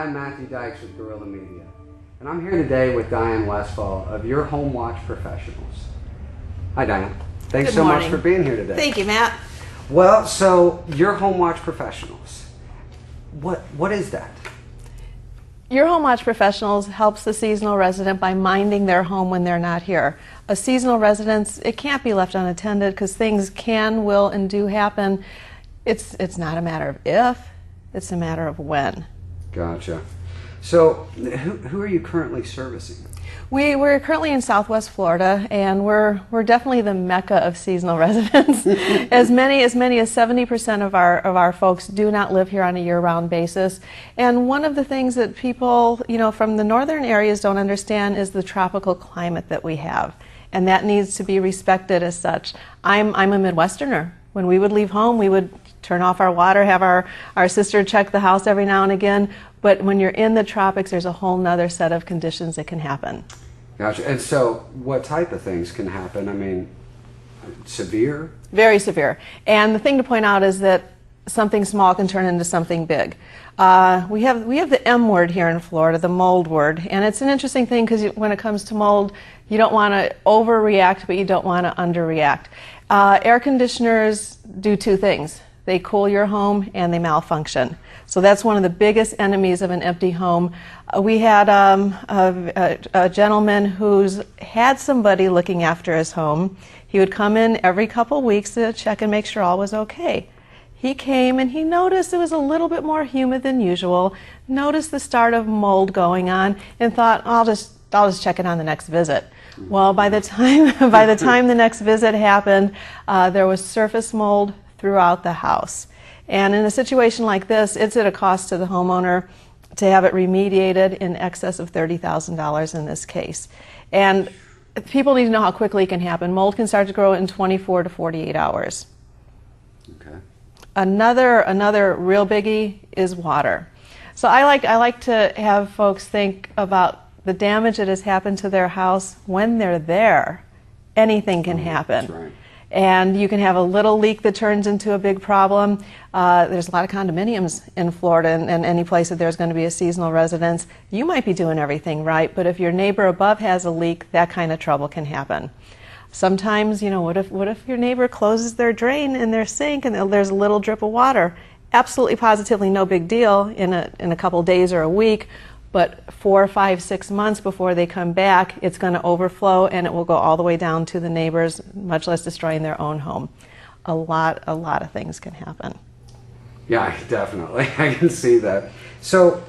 I'm Matthew Dykes with Guerilla Media, and I'm here today with Diane Westfall of your HomeWatch Professionals. Hi Diane. Thanks so much for being here today. Thank you, Matt. Well, so your HomeWatch Professionals, what is that? Your HomeWatch Professionals helps the seasonal resident by minding their home when they're not here. A seasonal residence, it can't be left unattended because things can, will, and do happen. It's not a matter of if, it's a matter of when. Gotcha. So, who are you currently servicing? We're currently in Southwest Florida, and we're definitely the mecca of seasonal residents. as many as 70% of our folks do not live here on a year-round basis. And one of the things that people, from the northern areas don't understand is the tropical climate that we have, and that needs to be respected as such. I'm a Midwesterner. When we would leave home, we would turn off our water, have our sister check the house every now and again. But when you're in the tropics, there's a whole nother set of conditions that can happen. Gotcha. And so what type of things can happen? I mean, severe? Very severe. And the thing to point out is that something small can turn into something big. We have the M word here in Florida, the mold word. And it's an interesting thing because when it comes to mold, you don't want to overreact, but you don't want to underreact. Air conditioners do two things. They cool your home and they malfunction. So that's one of the biggest enemies of an empty home. We had a gentleman who's had somebody looking after his home. He would come in every couple weeks to check and make sure all was okay. He came and he noticed it was a little bit more humid than usual, noticed the start of mold going on, and thought, I'll just check it on the next visit. Well, by the time the next visit happened, there was surface mold throughout the house. And in a situation like this, it's at a cost to the homeowner to have it remediated in excess of $30,000 in this case. And people need to know how quickly it can happen. Mold can start to grow in 24 to 48 hours. Okay. Another real biggie is water. So I like to have folks think about the damage that has happened to their house when they're there. Anything can happen. That's right. And you can have a little leak that turns into a big problem. There's a lot of condominiums in Florida, and any place that there's going to be a seasonal residence. You might be doing everything right, but if your neighbor above has a leak, that kind of trouble can happen. Sometimes, what if your neighbor closes their drain in their sink and there's a little drip of water? Absolutely, positively no big deal in a couple days or a week. But 4, 5, 6 months before they come back, it's going to overflow and it will go all the way down to the neighbors, much less destroying their own home. A lot of things can happen. Yeah, definitely. I can see that. So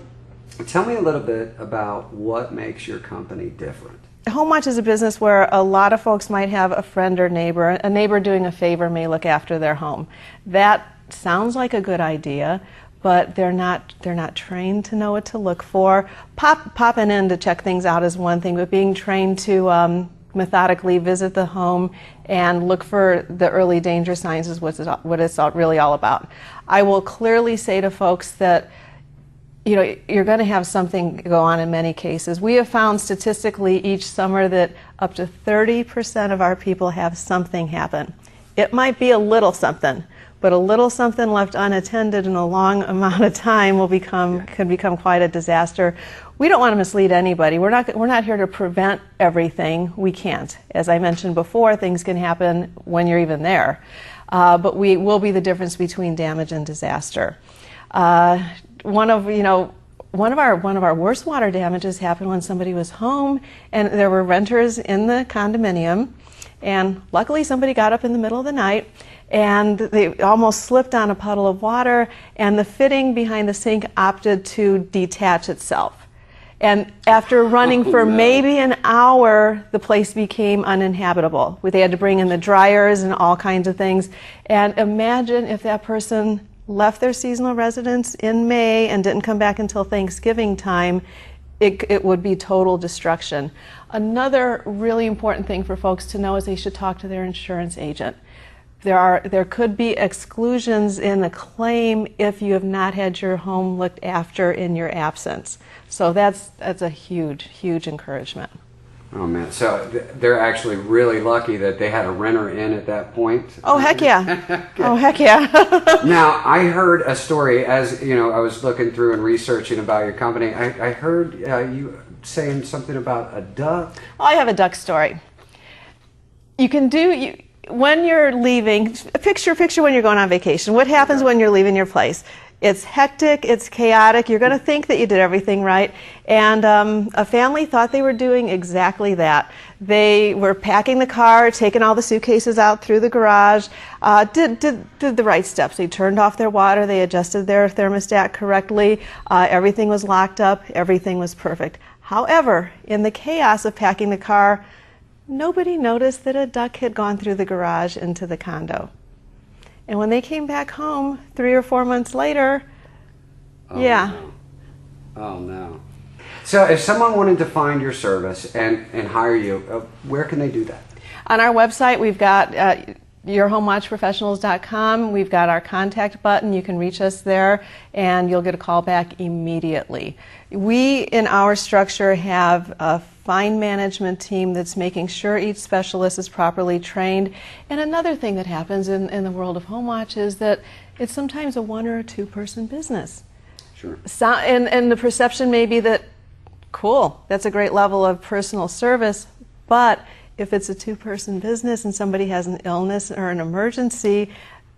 tell me a little bit about what makes your company different. HomeWatch is a business where a lot of folks might have a friend or neighbor. A neighbor doing a favor may look after their home. That sounds like a good idea, but they're not trained to know what to look for. Popping in to check things out is one thing, but being trained to methodically visit the home and look for the early danger signs is what it's really all about. I will clearly say to folks that you're going to have something go on in many cases. We have found statistically each summer that up to 30% of our people have something happen. It might be a little something, but a little something left unattended in a long amount of time can become quite a disaster. We don't want to mislead anybody. We're not here to prevent everything. We can't. As I mentioned before, things can happen when you're even there. But we will be the difference between damage and disaster. One of our worst water damages happened when somebody was home and there were renters in the condominium, and luckily somebody got up in the middle of the night and they almost slipped on a puddle of water, and the fitting behind the sink opted to detach itself. And after running for maybe an hour, the place became uninhabitable. They had to bring in the dryers and all kinds of things. And imagine if that person left their seasonal residence in May and didn't come back until Thanksgiving time. It would be total destruction. Another really important thing for folks to know is they should talk to their insurance agent. There could be exclusions in a claim if you have not had your home looked after in your absence. So that's a huge encouragement. Oh man, so they're actually really lucky that they had a renter in at that point. Oh heck yeah! Oh heck yeah! Now I heard a story as I was looking through and researching about your company. I heard you saying something about a duck. Oh, I have a duck story. You can do when you're leaving. Picture when you're going on vacation. What happens when you're leaving your place? It's hectic, it's chaotic, you're going to think that you did everything right, and a family thought they were doing exactly that. They were packing the car, taking all the suitcases out through the garage, did the right steps. They turned off their water, they adjusted their thermostat correctly, everything was locked up, everything was perfect. However, in the chaos of packing the car, nobody noticed that a duck had gone through the garage into the condo. And when they came back home 3 or 4 months later, No. Oh no. So if someone wanted to find your service and hire you, where can they do that? On our website, we've got yourhomewatchprofessionals.com. We've got our contact button. You can reach us there, and you'll get a call back immediately. We, in our structure, have a fine management team that's making sure each specialist is properly trained. And another thing that happens in the world of HomeWatch is that it's sometimes a 1 or 2 person business. Sure. So, and the perception may be that, cool, that's a great level of personal service, but if it's a 2-person business and somebody has an illness or an emergency,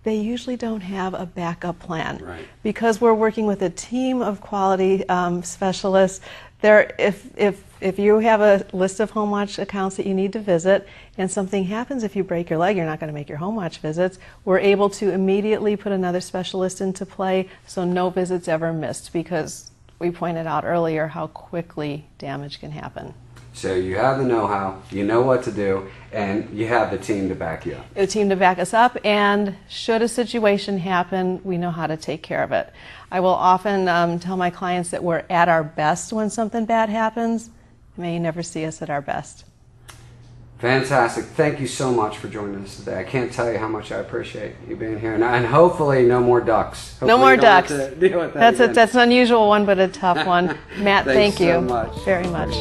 they usually don't have a backup plan. Right. Because we're working with a team of quality specialists, if you have a list of HomeWatch accounts that you need to visit and something happens, if you break your leg, you're not going to make your HomeWatch visits, we're able to immediately put another specialist into play so no visits ever missed, because we pointed out earlier how quickly damage can happen. So you have the know-how, you know what to do, and you have the team to back you up. The team to back us up, and should a situation happen, we know how to take care of it. I will often tell my clients that we're at our best when something bad happens. You may never see us at our best. Fantastic. Thank you so much for joining us today. I can't tell you how much I appreciate you being here. And hopefully no more ducks. Hopefully no more ducks. Deal with that That's an unusual one, but a tough one. Matt, thank you so much. very much.